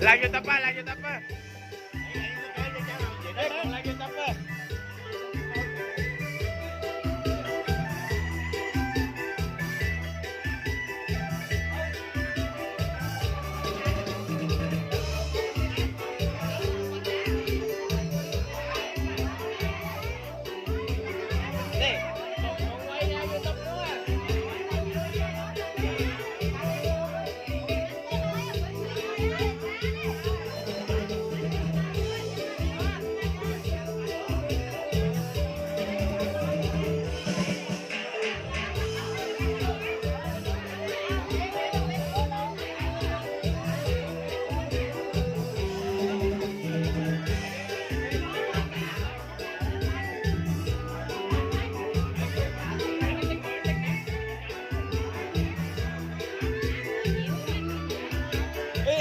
Lanjut apa? Lanjut apa? Lanjut apa?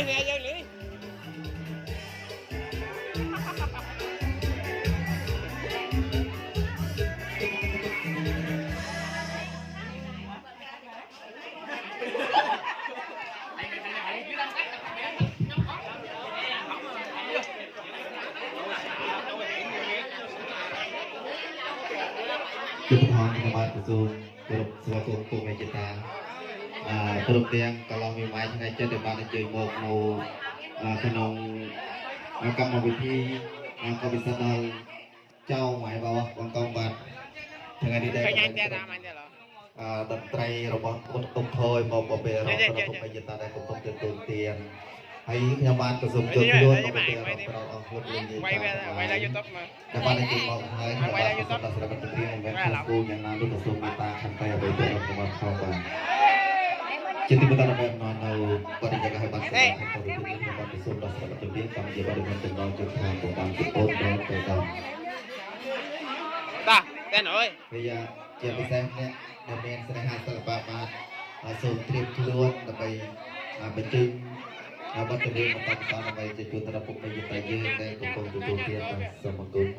Nè dân lý. Chúc thọ các bạn của tôi được sự cùng ngày ta tôi được tiền cả lòng miền Bắc ngày chơi được bạn chơi một màu cái nông cầm một vị thi có bị sát đal trao ngoại vào bằng công bạn thằng ngày đi đây đợt trai robot tung thôi một bộ bề rồi cùng ngày ta đây cũng tiền tốn tiền hay nhà bạn của dùng trường luôn có tiền rồi ông hút lên gì quay lại YouTube mà các bạn đang tìm một hai các bạn YouTube là sẽ có tiền về cô nhà nào lúc dùng người ta khăn tay ở bên trong của bạn không bạn jadi kita dapat mengenal pada jaga hebat sekali kalau kita dapat disuruh dapat lebih kami juga dengan tenang juga tentang kebun dan tentang. Ta, tên ơi. Bây giờ chia sẻ nè, để mình sẽ hai sự bạn mà dùng trip luôn là bây bên trên bắt đầu một tập sau là bây giờ chúng ta đã phục vụ tay dưới đây cùng cùng tiền và sớm một cùng.